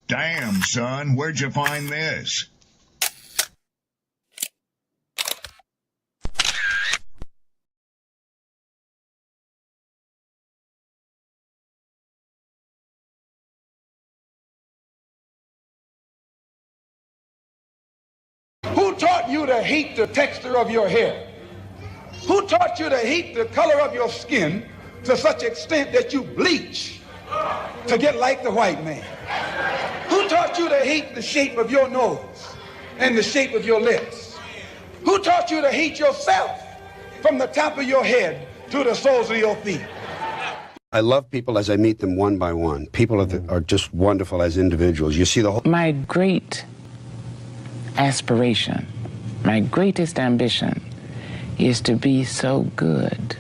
Damn, son, where'd you find this? Who taught you to hate the texture of your hair? Who taught you to hate the color of your skin to such extent that you bleach to get like the white man? Who taught you to hate the shape of your nose and the shape of your lips? Who taught you to hate yourself from the top of your head to the soles of your feet? I love people as I meet them one by one. People are just wonderful as individuals. You see the whole... My great aspiration, my greatest ambition is to be so good.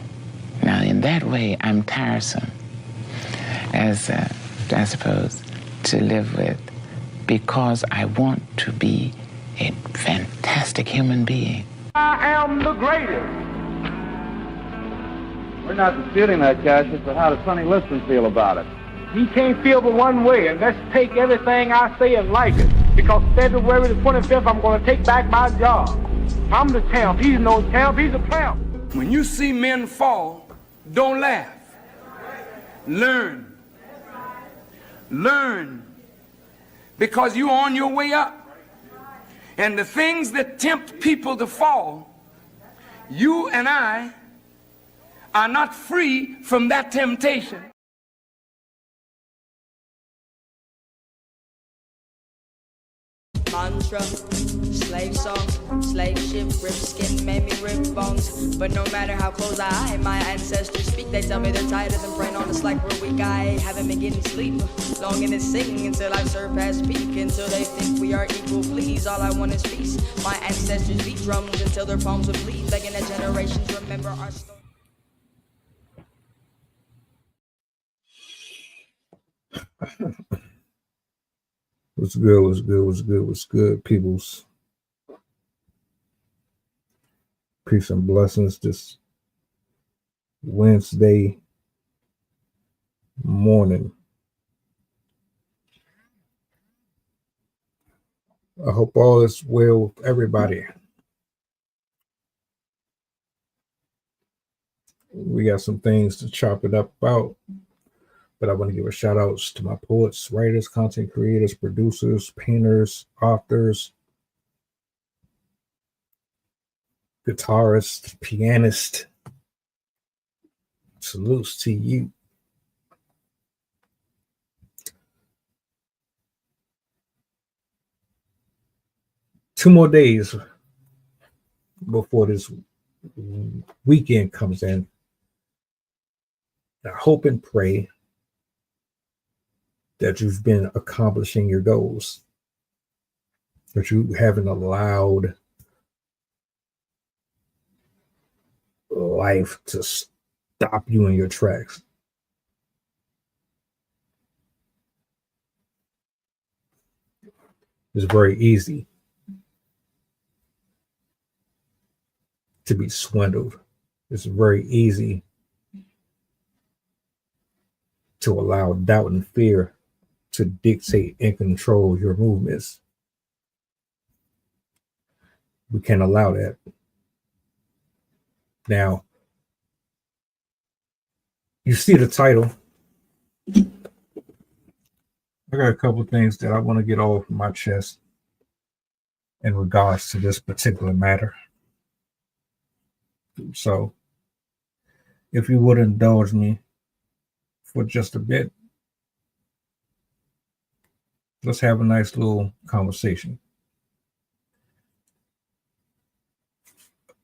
Now, in that way, I'm tiresome, as I suppose, to live with, because I want to be a fantastic human being. I am the greatest. We're not disputing that, Cassius, but how does Sonny Liston feel about it? He can't feel but one way, and let's take everything I say and like it. Because February the 25th, I'm going to take back my job. I'm the champ. He's no champ. He's a tramp. When you see men fall, don't laugh. Learn. Learn. Because you're on your way up. And the things that tempt people to fall, you and I are not free from that temptation. Mantra, slave song, slave ship, rip skin, made me rip bones. But no matter how close I, my ancestors speak, they tell me they're tired of them praying on us like we're weak. I haven't been getting sleep, longing to sing until I've surpassed peak, until they think we are equal. Please, all I want is peace. My ancestors beat drums until their palms would bleed, begging that generations remember our story. What's good, what's good, what's good, what's good, peoples? Peace and blessings this Wednesday morning. I hope all is well with everybody. We got some things to chop it up about. But I want to give a shout outs to my poets, writers, content creators, producers, painters, authors, guitarists, pianists. Salutes to you. Two more days before this weekend comes in. I hope and pray that you've been accomplishing your goals, that you haven't allowed life to stop you in your tracks. It's very easy to be swindled. It's very easy to allow doubt and fear to dictate and control your movements. We can't allow that. Now, you see the title. I got a couple of things that I want to get off my chest in regards to this particular matter. So, if you would indulge me for just a bit, let's have a nice little conversation.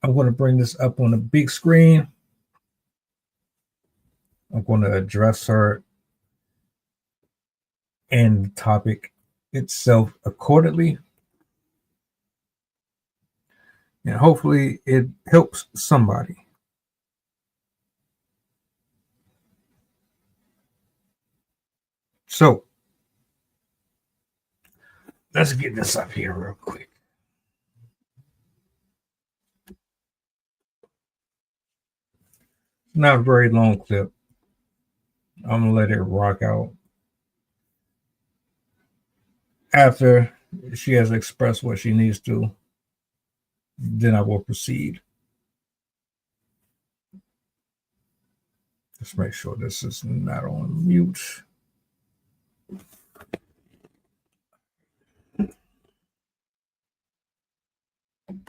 I'm going to bring this up on the big screen. I'm going to address her and the topic itself accordingly. And hopefully it helps somebody. So, let's get this up here real quick. Not a very long clip. I'm going to let it rock out. After she has expressed what she needs to, then I will proceed. Just make sure this is not on mute.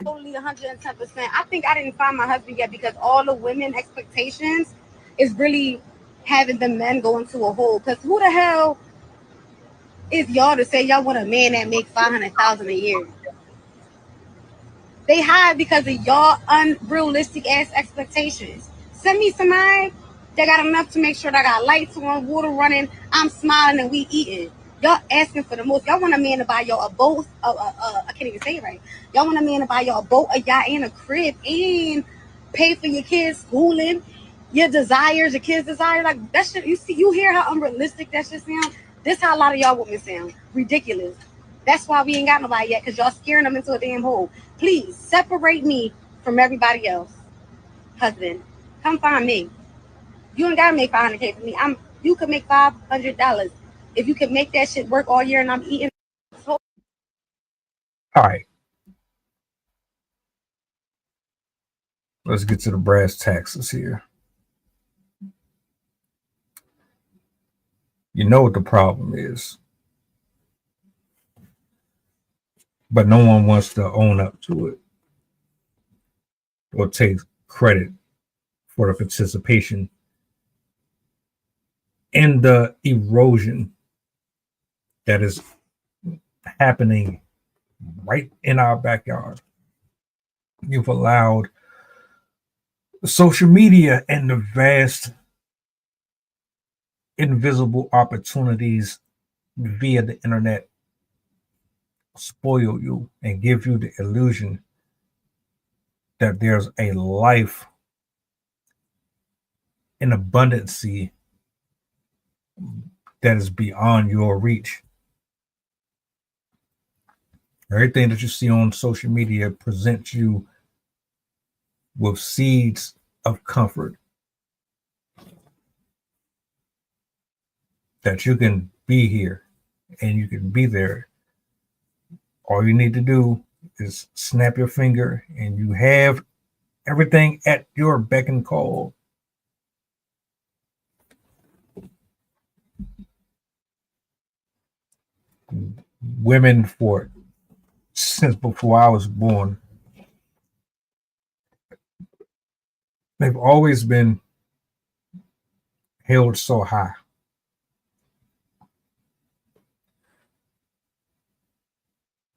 Totally 110%. I think I didn't find my husband yet because all the women expectations is really having the men go into a hole. Because who the hell is y'all to say y'all want a man that makes $500,000 a year? They hide because of y'all unrealistic ass expectations. Send me somebody that got enough to make sure that I got lights on, water running, I'm smiling, and we eating. Y'all asking for the most. Y'all want a man to buy y'all a boat. I can't even say it right. Y'all want a man to buy y'all a boat, a yacht, and a crib, and pay for your kids' schooling, your desires, your kids' desires. Like that shit. You hear how unrealistic that shit sound? This how a lot of y'all women sound. Ridiculous. That's why we ain't got nobody yet, because y'all scaring them into a damn hole. Please separate me from everybody else. Husband, come find me. You ain't gotta make $500K for me. You could make $500 if you could make that shit work all year, and I'm eating. All right. Let's get to the brass taxes here. You know what the problem is, but no one wants to own up to it or take credit for the participation in the erosion that is happening right in our backyard. You've allowed social media and the vast invisible opportunities via the internet spoil you and give you the illusion that there's a life in abundancy that is beyond your reach. Everything that you see on social media presents you with seeds of comfort that you can be here and you can be there. All you need to do is snap your finger and you have everything at your beck and call. Women since before I was born, they've always been held so high.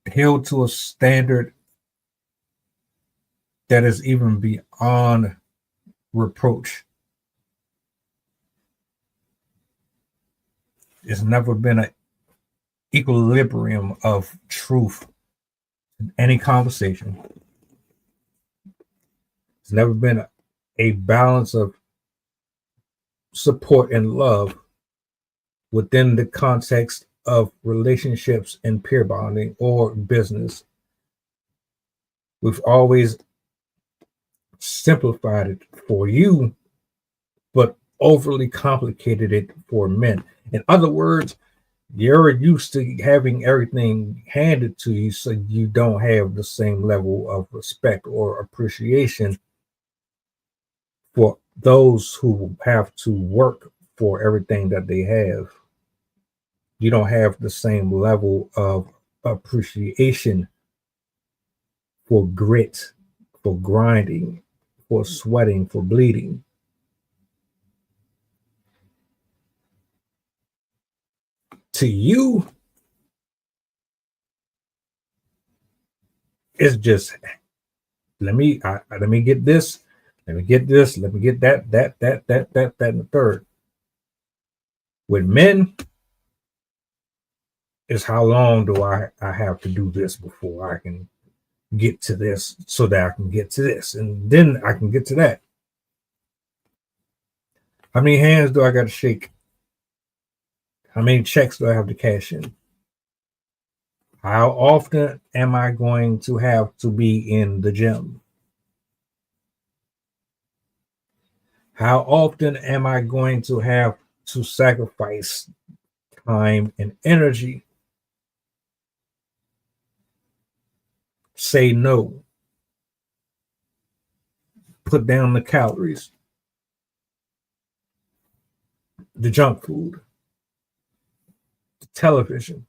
Held to a standard that is even beyond reproach. It's never been an equilibrium of truth in any conversation. It's never been a balance of support and love within the context of relationships and peer bonding or business. We've always simplified it for you, but overly complicated it for men. In other words, you're used to having everything handed to you, so you don't have the same level of respect or appreciation for those who have to work for everything that they have. You don't have the same level of appreciation for grit, for grinding, for sweating, for bleeding. To you, it's just let me get this, let me get this, let me get that, and the third. With men, is how long do I have to do this before I can get to this, so that I can get to this, and then I can get to that. How many hands do I got to shake? How many checks do I have to cash in? How often am I going to have to be in the gym? How often am I going to have to sacrifice time and energy Say no. Put down the calories, the junk food, the television.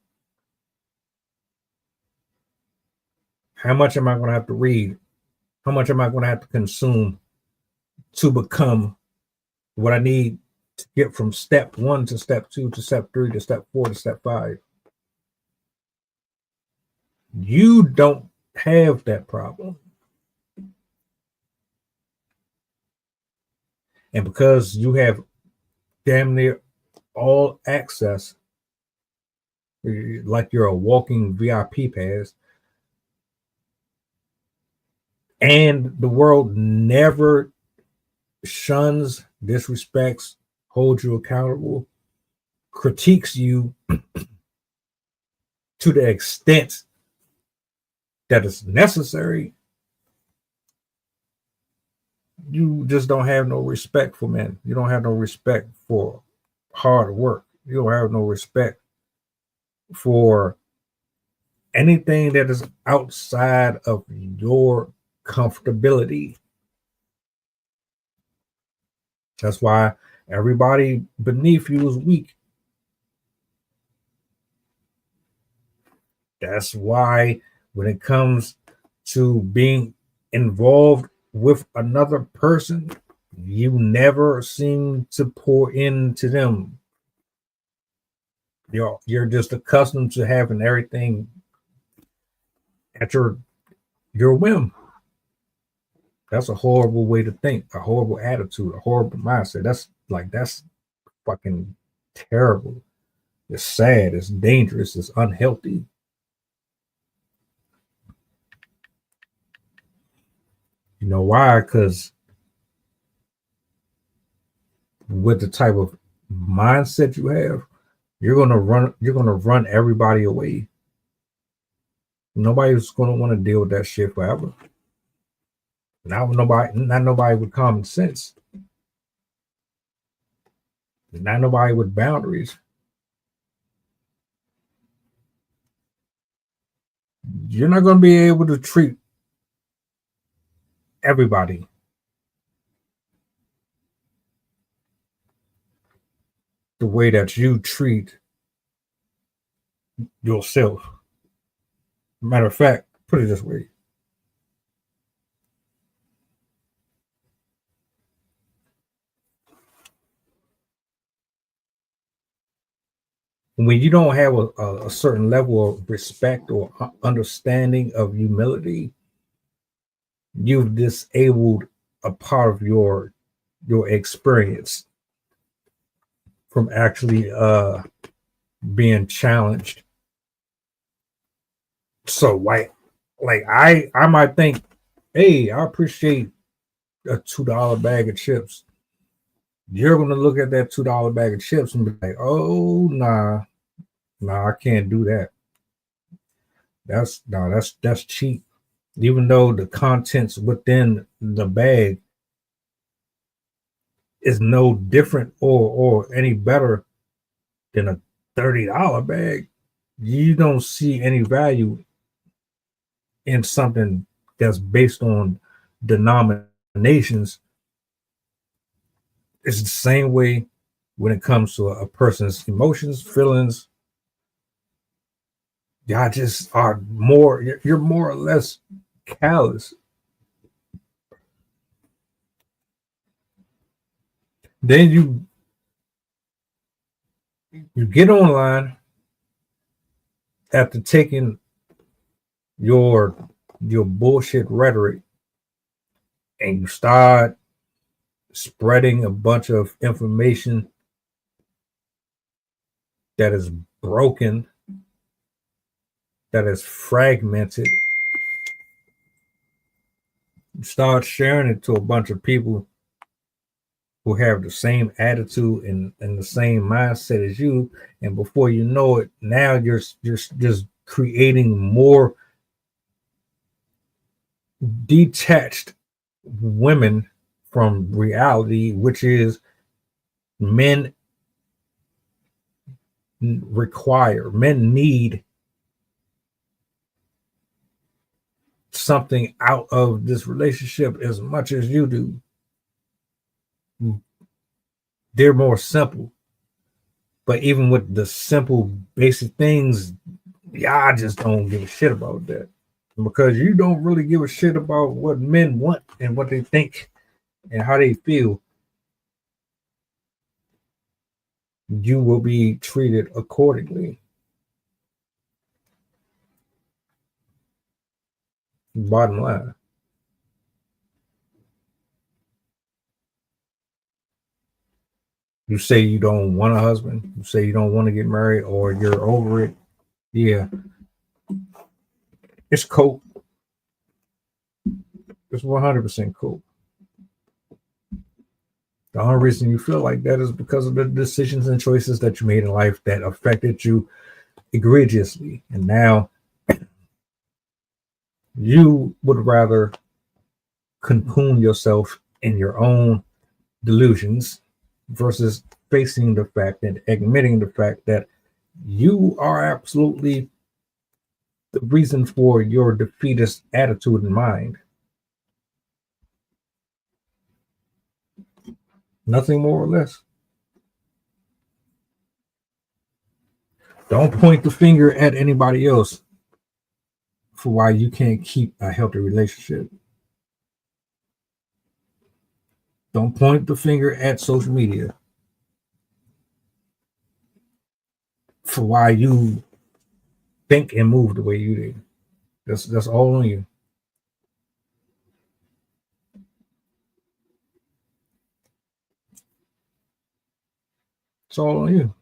How much am I going to have to read? How much am I going to have to consume to become what I need to get from step 1 to step 2 to step 3 to step 4 to step 5? You don't have that problem. And because you have damn near all access, like you're a walking VIP pass, and the world never shuns, disrespects, holds you accountable, critiques you to the extent that is necessary, you just don't have no respect for men. You don't have no respect for hard work. You don't have no respect for anything that is outside of your comfortability. That's why everybody beneath you is weak. That's why when it comes to being involved with another person, you never seem to pour into them. You're just accustomed to having everything at your whim. That's a horrible way to think, a horrible attitude, a horrible mindset. That's fucking terrible. It's sad, it's dangerous, it's unhealthy. You know why? Because with the type of mindset you have, you're gonna run everybody away. Nobody's gonna want to deal with that shit forever. Not nobody with common sense. Not nobody with boundaries. You're not gonna be able to treat everybody the way that you treat yourself. Matter of fact, put it this way. When you don't have a certain level of respect or understanding of humility, you've disabled a part of your experience from actually being challenged. So like I might think, hey, I appreciate a $2 bag of chips. You're gonna look at that $2 bag of chips and be like, oh nah, I can't do that. That's cheap. Even though the contents within the bag is no different or any better than a $30 bag, you don't see any value in something that's based on denominations. It's the same way when it comes to a person's emotions, feelings. Y'all just are you're more or less callous. Then you get online after taking your bullshit rhetoric and you start spreading a bunch of information that is broken, that is fragmented. You start sharing it to a bunch of people who have the same attitude and the same mindset as you, and before you know it, now you're just creating more detached women from reality, which is men need something out of this relationship as much as you do. They're more simple. But even with the simple, basic things, y'all just don't give a shit about that. And because you don't really give a shit about what men want and what they think and how they feel, you will be treated accordingly. Bottom line. You say you don't want a husband, you say you don't want to get married, or you're over it. Yeah. It's cool. It's 100% cool. The only reason you feel like that is because of the decisions and choices that you made in life that affected you egregiously. And now you would rather cocoon yourself in your own delusions versus facing the fact and admitting the fact that you are absolutely the reason for your defeatist attitude in mind. Nothing more or less. Don't point the finger at anybody else for why you can't keep a healthy relationship. Don't point the finger at social media for why you think and move the way you do. That's all on you. It's all on you.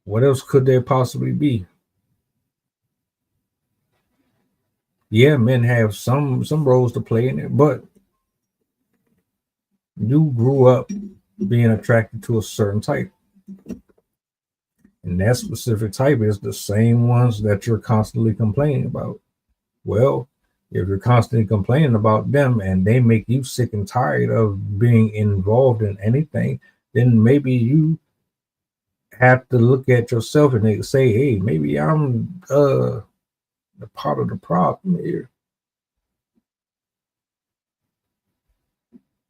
What else could there possibly be? Yeah, men have some roles to play in it, but you grew up being attracted to a certain type. And that specific type is the same ones that you're constantly complaining about. Well, if you're constantly complaining about them and they make you sick and tired of being involved in anything, then maybe you have to look at yourself and they say, hey, maybe I'm the part of the problem here.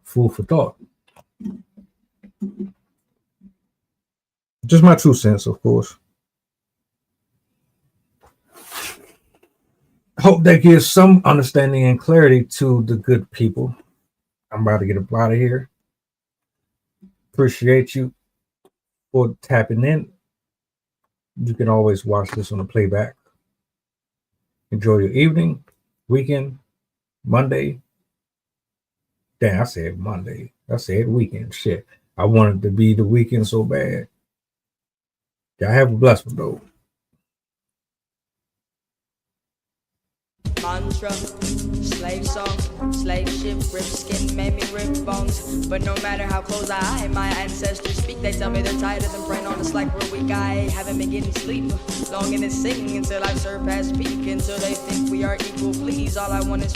Food for thought. Just my 2 cents, of course. Hope that gives some understanding and clarity to the good people. I'm about to get up out of here. Appreciate you for tapping in. You can always watch this on the playback. Enjoy your evening, weekend, Monday. Damn, I said Monday. I said weekend. Shit. I wanted to be the weekend so bad. Y'all have a blessed one, though. Mantra, slave song, slave ship, rip skin, made me rip bones. But no matter how close my ancestors speak, they tell me they're tired of them praying on us like we're weak. I haven't been getting sleep, longing to sing until I surpass peak, until they think we are equal. Please, all I want is